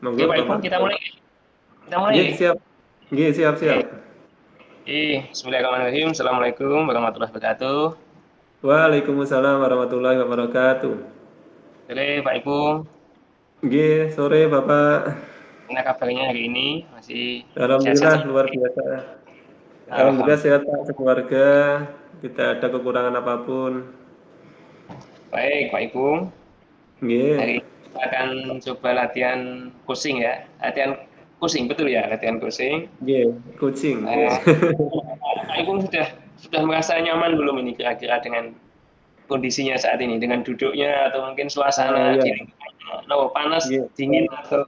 Oke, Monggo Pak Ipung, Bapak. kita mulai. Kita mulai. Nggih, siap. Nggih, siap Oke. siap. Bismillahirrahmanirrahim. Assalamualaikum warahmatullahi wabarakatuh. Waalaikumsalam warahmatullahi wabarakatuh. Sore, Pak Ipung. Nggih, sore Bapak. Gimana kabarnya hari ini? Masih Alhamdulillah sehat-sehat? luar biasa. Alhamdulillah Alhamdulillah. sehat Pak sekeluarga. Tidak ada kekurangan apapun. Baik, Pak Ipung. Hari Nggih. ini kita akan coba latihan kursing ya. Latihan kursing, betul ya? Latihan kursing. Nggih, kucing nggih. Eh, Pak Ipung sudah merasa nyaman belum ini kira-kira dengan kondisinya saat ini? Dengan duduknya atau mungkin suasana Ya, di lingkungannya? No, panas, nggih. dingin, atau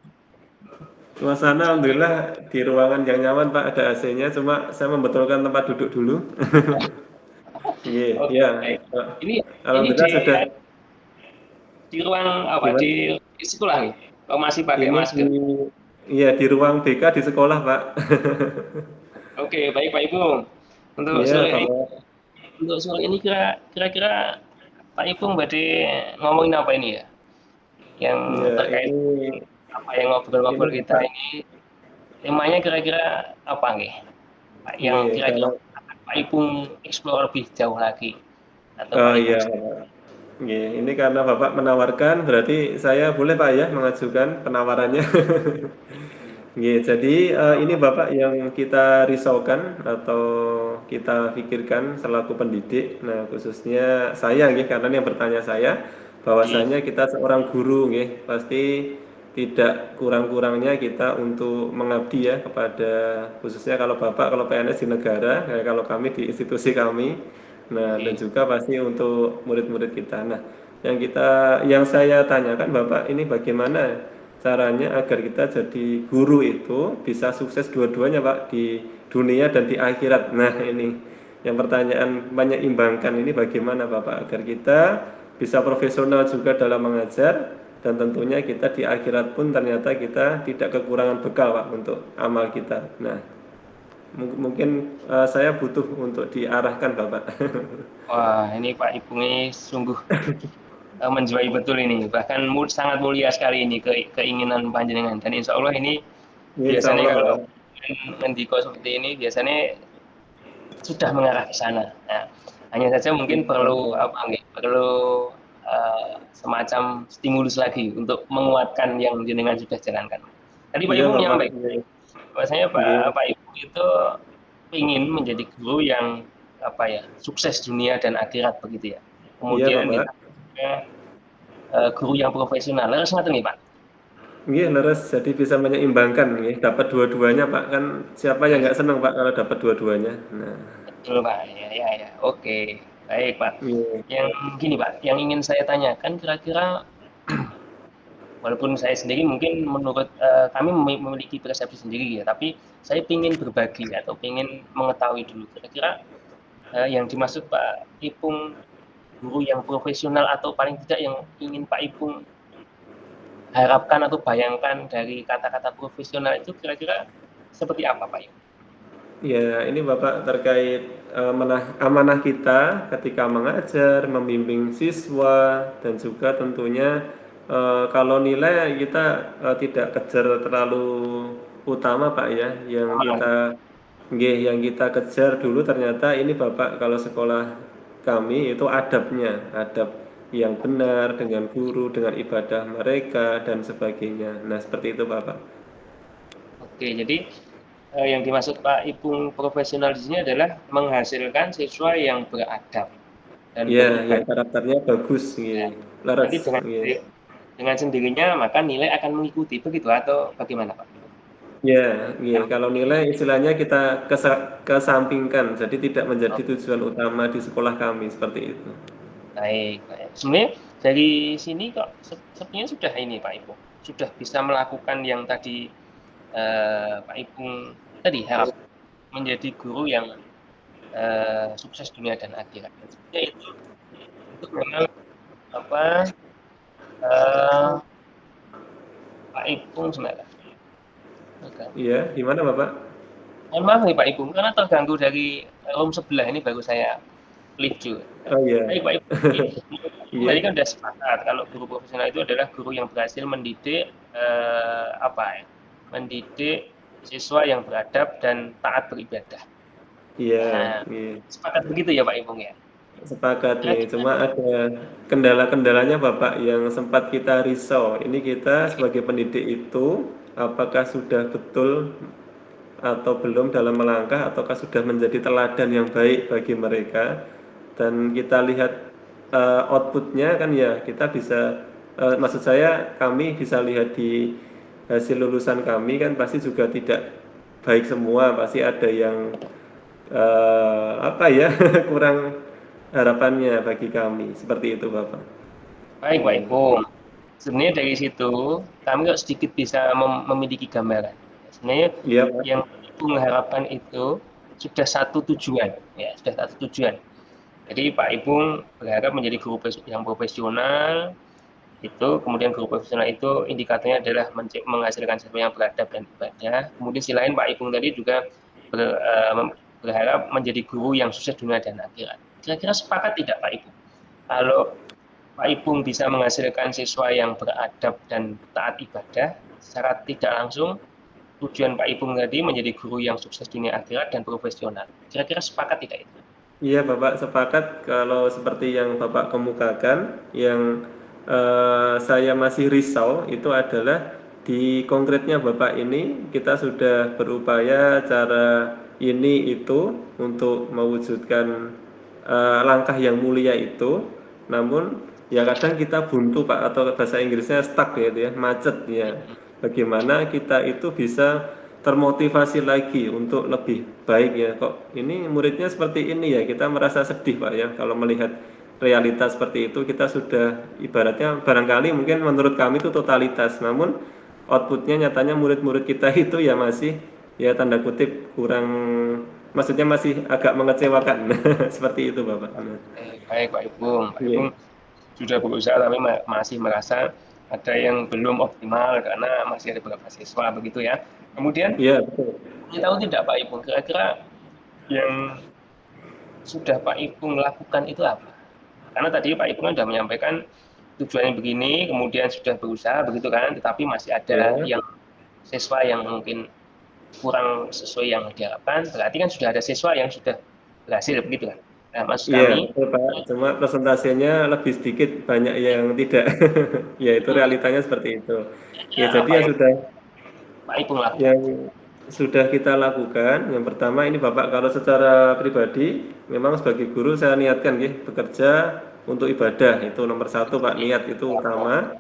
Suasana alhamdulillah di ruangan yang nyaman Pak, ada AC-nya, cuma saya membetulkan tempat duduk dulu. Nggih, oke, iya. baik. Pak. Ini Alhamdulillah sudah. di ruang apa? Gimana? Di sekolah nih? Oh, masih pakai Ini di masker. iya di ruang BK di sekolah, Pak. Oke, baik Pak Ibu. Untuk Iya, sore Bapak. untuk sore ini kira-kira Pak Ibu berarti ngomongin apa ini ya? Yang Iya, terkait apa yang ini ngobrol-ngobrol kita Bapak. ini temanya kira-kira apa nih? Pak, yang Nggih, kira-kira kalau akan Pak Ibu explore lebih jauh lagi atau oh Pak Ibu iya, Bapak. Nggih, ini karena Bapak menawarkan berarti saya boleh Pak ya mengajukan penawarannya. Nggih, jadi ini Bapak yang kita risaukan atau kita pikirkan selaku pendidik. Nah, khususnya saya nggih karena ini yang bertanya saya bahwasanya kita seorang guru nggih, pasti tidak kurang-kurangnya kita untuk mengabdi ya kepada khususnya kalau Bapak kalau PNS di negara, kalau kami di institusi kami. Nah, dan Oke. juga pasti untuk murid-murid kita. Nah, yang saya tanyakan Bapak ini bagaimana caranya agar kita jadi guru itu bisa sukses dua-duanya Pak di dunia dan di akhirat. Nah ini yang pertanyaan menyeimbangkan ini bagaimana Bapak agar kita bisa profesional juga dalam mengajar dan tentunya kita di akhirat pun ternyata kita tidak kekurangan bekal Pak untuk amal kita. Nah mungkin saya butuh untuk diarahkan Bapak. Wah, ini Pak Ibu ini sungguh menjiwai betul ini. Bahkan sangat mulia sekali ini keinginan panjenengan. Dan insya Allah ini Insya biasanya Allah kalau Bapak. mendiko seperti ini biasanya sudah mengarah ke sana. Nah, hanya saja mungkin Insya perlu Allah. apa nih? Perlu semacam stimulus lagi untuk menguatkan yang jenengan sudah jalankan. Tadi Pak Iya Ibu Bapak. menyampaikan bahwasanya Nggih. Pak Ibu itu ingin menjadi guru yang apa ya sukses dunia dan akhirat begitu ya. Iya Kemudian Bapak. ditambahnya guru yang profesional. Lalu ngaten nih Pak. Nggih, leres. Jadi bisa menyeimbangkan nggih, dapat dua-duanya, Pak. Kan siapa yang nggak senang, Pak, kalau dapat dua-duanya. Nah, Betul Pak. Ya, ya, ya. Oke, baik Pak. nggih. Yang gini Pak, yang ingin saya tanyakan kira-kira walaupun saya sendiri mungkin menurut kami memiliki persepsi sendiri ya, tapi saya ingin berbagi atau ingin mengetahui dulu kira-kira yang dimaksud Pak Ipung guru yang profesional atau paling tidak yang ingin Pak Ipung harapkan atau bayangkan dari kata-kata profesional itu kira-kira seperti apa Pak Ipung? Ya, ini Bapak terkait amanah kita ketika mengajar, membimbing siswa, dan juga tentunya kalau nilai kita tidak kejar terlalu utama, Pak ya. Yang kita kejar dulu ternyata ini Bapak kalau sekolah kami itu adabnya, adab yang benar dengan guru, dengan ibadah mereka dan sebagainya. Nah, seperti itu Bapak. Oke, jadi yang dimaksud Pak Ipung profesional di sini adalah menghasilkan siswa yang beradab dan Ya, yang beribadah. karakternya bagus Ya. nggih. Leres Nanti nggih. dengan sendirinya maka nilai akan mengikuti begitu atau bagaimana Pak? Ya, nggih. Kalau nilai istilahnya kita kesampingkan, jadi tidak menjadi Oh, tujuan utama di sekolah kami seperti itu. baik, baik. Sebenarnya dari sini kok sepertinya sudah ini Pak Ipung sudah bisa melakukan yang tadi Pak Ipung tadi harap menjadi guru yang sukses dunia dan akhirat. Sebenarnya itu memang apa eh, Pak Ipung sebenarnya. Iya, gimana Bapak? Mohon maaf nih Pak Ipung karena terganggu dari room sebelah ini baru saya live juga. Oh iya. Baik Pak Ipung. Tadi Iya, kan udah sepakat kalau guru profesional itu adalah guru yang berhasil mendidik mendidik siswa yang beradab dan taat beribadah. iya, Nah, iya. sepakat begitu ya Pak Ipung ya. Sepakat nih, Kira-kira cuma ada kendala-kendalanya Bapak yang sempat kita risau. Ini kita sebagai pendidik itu apakah sudah betul atau belum dalam melangkah ataukah sudah menjadi teladan yang baik bagi mereka, dan kita lihat outputnya kan ya kita bisa maksud saya kami bisa lihat di hasil lulusan kami kan pasti juga tidak baik semua, pasti ada yang apa ya kurang harapannya bagi kami seperti itu Bapak. baik Pak Hmm. Ipung. Sebenarnya dari situ kami kok sedikit bisa memiliki gambaran. Sebenarnya Iya Pak. yang Pak Ipung harapkan itu sudah satu tujuan, ya sudah satu tujuan. Jadi Pak Ipung berharap menjadi guru yang profesional, itu kemudian guru profesional itu indikatornya adalah menghasilkan siswa yang beradab dan ibadah. Kemudian sisi lain Pak Ipung tadi juga berharap menjadi guru yang sukses dunia dan akhirat. Kira-kira sepakat tidak Pak Ipung? Kalau Pak Ipung bisa menghasilkan siswa yang beradab dan taat ibadah, secara tidak langsung tujuan Pak Ipung tadi menjadi guru yang sukses dunia akhirat dan profesional. Kira-kira sepakat tidak itu? Iya Bapak, sepakat kalau seperti yang Bapak kemukakan, yang saya masih risau itu adalah di konkretnya Bapak ini kita sudah berupaya cara ini itu untuk mewujudkan langkah yang mulia itu, namun ya kadang kita buntu Pak, atau bahasa Inggrisnya stuck gitu ya, macet ya. Bagaimana kita itu bisa termotivasi lagi untuk lebih baik ya, kok ini muridnya seperti ini ya, kita merasa sedih Pak ya kalau melihat realitas seperti itu. Kita sudah ibaratnya barangkali mungkin menurut kami itu totalitas, namun outputnya nyatanya murid-murid kita itu ya masih ya tanda kutip kurang, maksudnya masih agak mengecewakan. Seperti itu Bapak. Nah, Baik Pak Ipung. Pak iya, Ipung sudah berusaha tapi masih merasa ada yang belum optimal karena masih ada beberapa siswa begitu ya. Kemudian iya betul. ingin tahu tidak Pak Ipung, kira-kira yang sudah Pak Ipung lakukan itu apa? Karena tadi Pak Ipung sudah menyampaikan tujuannya begini, kemudian sudah berusaha begitu kan, tetapi masih ada Ya, yang siswa yang mungkin kurang sesuai yang diharapkan, berarti kan sudah ada siswa yang sudah berhasil begitu kan. Nah, maksud iya kami, betul Pak. Cuma presentasinya lebih sedikit, banyak yang tidak. Ya itu realitanya seperti itu. Ya kira-kira jadi apa ya yang sudah. Pak Ipung lakukan? Yang sudah kita lakukan, yang pertama ini Bapak, kalau secara pribadi memang sebagai guru saya niatkan ya, bekerja untuk ibadah, itu nomor satu Pak, niat itu utama.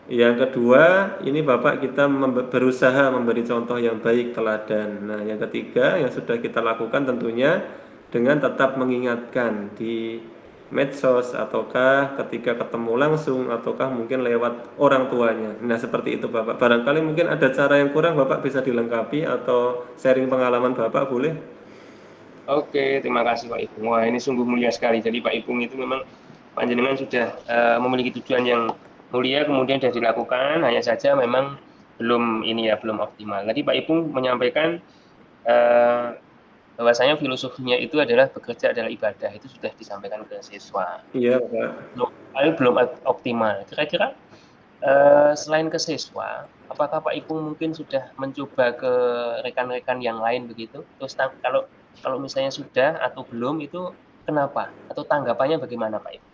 Yang kedua ini Bapak, kita berusaha memberi contoh yang baik, teladan. Nah yang ketiga yang sudah kita lakukan tentunya dengan tetap mengingatkan di medsos ataukah ketika ketemu langsung ataukah mungkin lewat orang tuanya. Nah, seperti itu Bapak. Barangkali mungkin ada cara yang kurang Bapak bisa dilengkapi atau sharing pengalaman Bapak boleh? Oke, terima kasih Pak Ipung. Wah, ini sungguh mulia sekali. Jadi Pak Ipung itu memang panjenengan sudah memiliki tujuan yang mulia, kemudian sudah dilakukan, hanya saja memang belum ini ya, belum optimal. Tadi Pak Ipung menyampaikan eh, bahwasanya filosofinya itu adalah bekerja adalah ibadah. Itu sudah disampaikan ke siswa. Iya Bapak. Belum optimal. Kira-kira selain ke siswa, apakah Pak Ipung mungkin sudah mencoba ke rekan-rekan yang lain begitu? Terus kalau kalau misalnya sudah atau belum itu kenapa? Atau tanggapannya bagaimana Pak Ipung?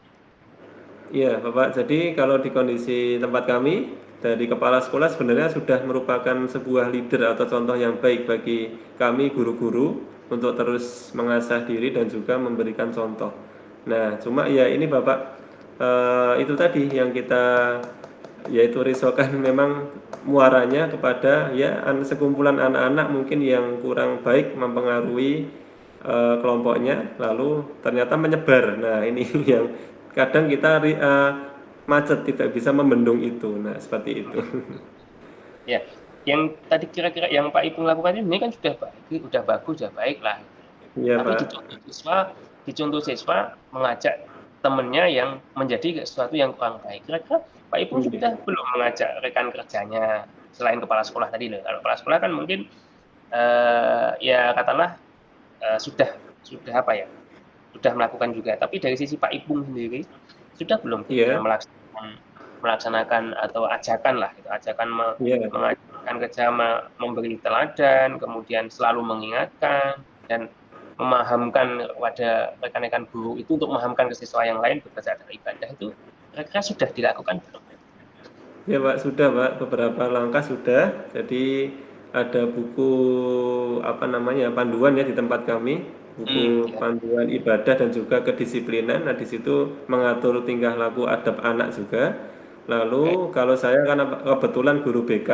Iya Bapak, jadi kalau di kondisi tempat kami, dari kepala sekolah sebenarnya sudah merupakan sebuah leader atau contoh yang baik bagi kami guru-guru untuk terus mengasah diri dan juga memberikan contoh. Nah, cuma ya ini Bapak, itu tadi yang kita yaitu risaukan memang muaranya kepada ya sekumpulan anak-anak mungkin yang kurang baik mempengaruhi kelompoknya, lalu ternyata menyebar. Nah, ini yang kadang kita macet, tidak bisa membendung itu. Nah, seperti itu. Ya, yang tadi kira-kira yang Pak Ipung lakukan ini kan sudah baik, sudah bagus, sudah baik lah. Iya, Tapi Pak. dicontoh siswa mengajak temannya yang menjadi sesuatu yang kurang baik. Kira-kira Pak Ipung Iya. sudah belum mengajak rekan kerjanya selain kepala sekolah tadi loh. Kalau kepala sekolah kan mungkin ya katakanlah sudah apa ya, sudah melakukan juga. Tapi dari sisi Pak Ipung sendiri Sudah belum Iya, kira-kira melaksanakan atau ajakan lah, gitu, ajakan iya. mengajarkan kerja, memberi teladan, kemudian selalu mengingatkan dan memahamkan pada rekan-rekan guru itu untuk memahamkan ke siswa yang lain bekerja adalah ibadah itu kira-kira sudah dilakukan belum? Ya Pak, sudah Pak, beberapa langkah sudah. Jadi ada buku apa namanya panduan ya di tempat kami, buku Ya. panduan ibadah dan juga kedisiplinan. Nah di situ mengatur tingkah laku adab anak juga. Oke. Lalu kalau saya karena kebetulan guru BK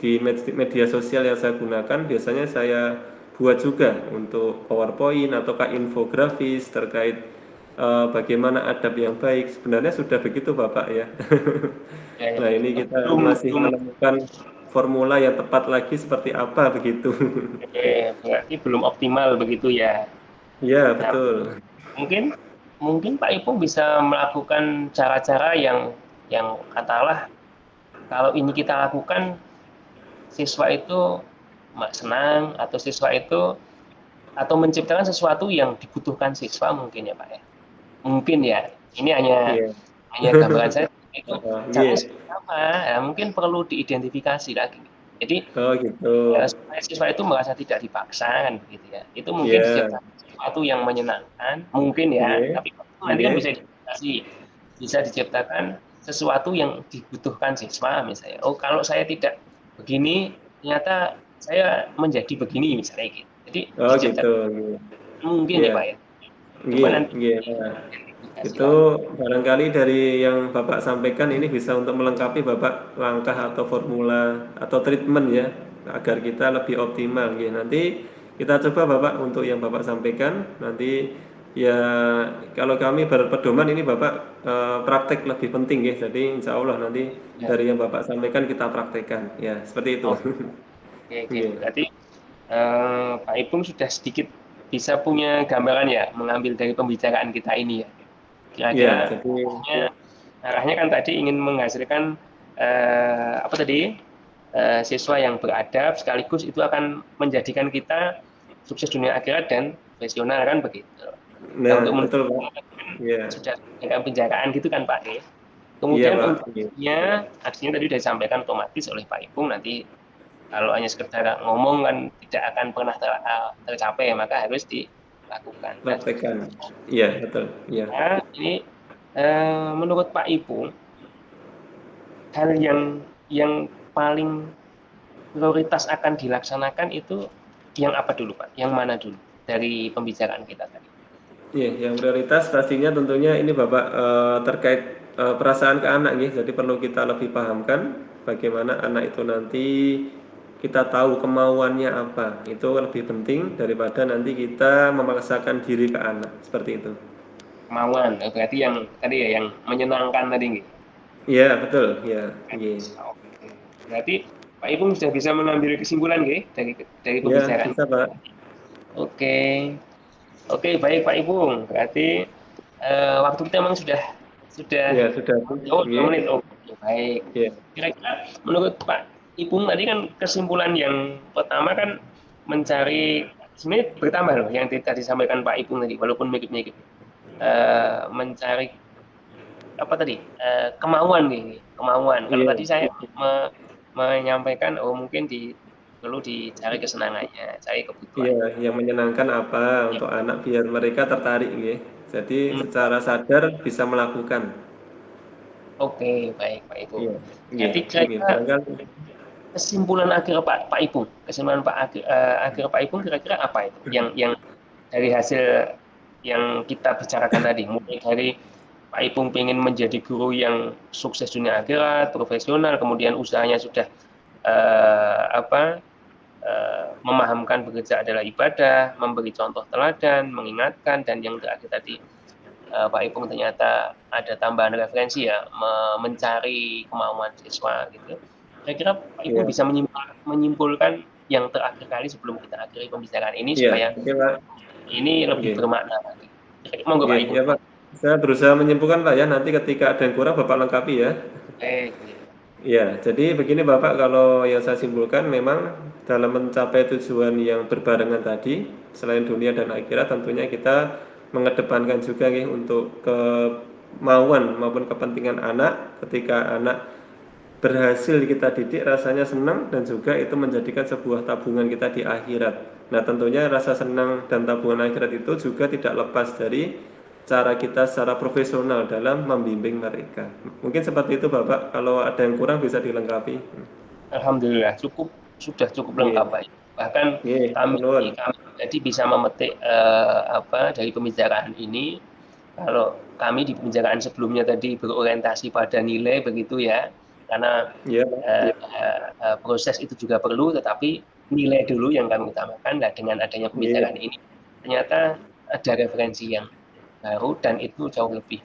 di media sosial yang saya gunakan biasanya saya buat juga untuk PowerPoint ataukah infografis terkait bagaimana adab yang baik. Sebenarnya sudah begitu Bapak ya. Ya, ya. Nah, ini Oh, kita belum masih belum menemukan formula yang tepat lagi seperti apa begitu. berarti belum optimal begitu ya. Iya, Nah, betul. mungkin mungkin Pak Ipung bisa melakukan cara-cara yang katakanlah kalau ini kita lakukan siswa itu senang atau siswa itu atau menciptakan sesuatu yang dibutuhkan siswa mungkin ya Pak ya. Mungkin ya. Ini hanya Iya. hanya gambaran saya itu Oh, caranya iya. seperti apa? Ya, mungkin perlu diidentifikasi lagi. Jadi Oh, gitu. supaya siswa itu merasa tidak dipaksa kan begitu ya. Itu mungkin Iya. diciptakan sesuatu yang menyenangkan, mungkin ya, Iya. tapi nanti Iya. kan bisa diciptakan sesuatu yang dibutuhkan siswa misalnya. Oh, kalau saya tidak begini, ternyata saya menjadi begini misalnya gitu. Jadi Oh, gitu. diciptakan mungkin ya Iya. Pak ya. Coba Iya, nanti iya. Nah, identifikasi itu lagi. barangkali dari yang Bapak sampaikan ini bisa untuk melengkapi Bapak langkah atau formula atau treatment ya agar kita lebih optimal ya. Nanti kita coba Bapak untuk yang Bapak sampaikan nanti ya kalau kami berpedoman ini Bapak praktek lebih penting ya. Jadi insya Allah nanti Ya. dari yang Bapak sampaikan kita praktekkan ya seperti itu. Oke, oke. Iya. Berarti Pak Ipung sudah sedikit bisa punya gambaran ya mengambil dari pembicaraan kita ini ya. Iya, Kira-kira jadi arahnya kan tadi ingin menghasilkan apa tadi siswa yang beradab sekaligus itu akan menjadikan kita sukses dunia akhirat dan profesional kan begitu. Nah nah untuk betul Pak. Iya. sudah dengan penjagaan gitu kan Pak ya. Iya Kemudian Pak. untuk Iya. aksinya tadi sudah disampaikan otomatis oleh Pak Ipung nanti kalau hanya sekedar ngomong kan tidak akan pernah tercapai maka harus dilakukan. Nah, Praktekkan. Iya, betul. Iya. ini menurut Pak Ipung hal yang paling prioritas akan dilaksanakan itu yang apa dulu Pak? Yang mana dulu dari pembicaraan kita tadi? Iya, yang prioritas pastinya tentunya ini Bapak terkait perasaan ke anak nih. Jadi perlu kita lebih pahamkan bagaimana anak itu nanti kita tahu kemauannya apa. Itu lebih penting daripada nanti kita memaksakan diri ke anak. Seperti itu. Kemauan, berarti yang tadi ya yang menyenangkan tadi nggih. Iya, betul. Iya, iya. Oke. Berarti Pak Ipung sudah bisa mengambil kesimpulan nggih dari Iya, pembicaraan. bisa Pak. Oke. Oke, baik Pak Ipung. Berarti waktu kita memang sudah Iya, sudah. oh 2 Iya. menit. Oke, baik. Iya. Kira-kira menurut Pak Ipung tadi kan kesimpulan yang pertama kan mencari sebenarnya bertambah loh yang tadi disampaikan Pak Ipung tadi walaupun mirip-mirip. Mencari apa tadi? Kemauan nih, kemauan. Kalau Iya. tadi saya menyampaikan oh mungkin perlu dicari kesenangannya, cari Iya, kebutuhannya. yang menyenangkan apa Ya. untuk anak biar mereka tertarik nggih. Jadi Hmm, secara sadar bisa melakukan. Oke, baik Pak Ipung. Iya, nggih, Jadi nggih. kira-kira Barangkali kesimpulan akhir Pak Ipung, kesimpulan akhir Pak Ipung kira-kira apa itu? Yang dari hasil yang kita bicarakan tadi, mulai dari Pak Ipung ingin menjadi guru yang sukses dunia akhirat, profesional, kemudian usahanya sudah apa memahamkan bekerja adalah ibadah, memberi contoh teladan, mengingatkan, dan yang terakhir tadi Pak Ipung ternyata ada tambahan referensi ya, mencari kemauan siswa gitu. Kira-kira Pak Ipung iya. bisa menyimpulkan yang terakhir kali sebelum kita akhiri pembicaraan ini Iya, supaya oke Pak. ini lebih Nggih, bermakna lagi. Monggo Pak nggih, Ipung. iya Pak. Saya berusaha menyimpulkan Pak ya, nanti ketika ada yang kurang Bapak lengkapi ya. Oke. Iya, jadi begini Bapak, kalau yang saya simpulkan memang dalam mencapai tujuan yang berbarengan tadi, selain dunia dan akhirat tentunya kita mengedepankan juga nih untuk kemauan maupun kepentingan anak. Ketika anak berhasil kita didik, rasanya senang dan juga itu menjadikan sebuah tabungan kita di akhirat. Nah, tentunya rasa senang dan tabungan akhirat itu juga tidak lepas dari cara kita secara profesional dalam membimbing mereka. Mungkin seperti itu Bapak, kalau ada yang kurang bisa dilengkapi. Alhamdulillah sudah cukup lengkap, Nggih. Pak. Bahkan Nggih, kami nuwun. jadi bisa memetik dari pembicaraan ini, kalau kami di pembicaraan sebelumnya tadi berorientasi pada nilai begitu ya, karena Iya, proses itu juga perlu, tetapi nilai dulu yang kami utamakan. Nah, dengan adanya nggih. pembicaraan ini, ternyata ada referensi yang baru dan itu jauh lebih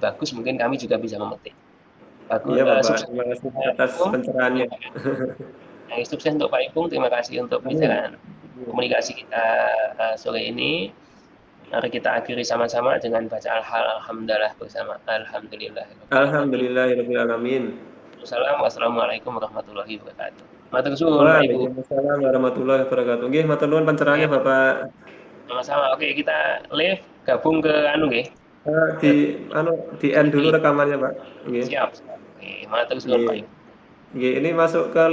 bagus. Mungkin kami juga bisa memetik. Bagus, Iya Bapak, sukses terima kasih Pak atas Ipung. pencerahannya. Sukses untuk Pak Ipung. Terima kasih untuk Amin. pembicaraan komunikasi kita sore ini. Mari kita akhiri sama-sama dengan baca alhamdulillah bersama. Alhamdulillah. Alhamdulillahirabbil alamin. Wassalamualaikum warahmatullahi wabarakatuh. Matur suwun Pak Ibu. Waalaikumsalam warahmatullahi wabarakatuh. Nggih, matur nuwun pencerahannya Oke, Bapak. sama-sama. Oke, kita live gabung ke nggih. Di di end dulu TV. rekamannya, Pak. Nggih. Siap. Oke, matur suwun Pak Nggih. Ibu. Nggih, ini masuk ke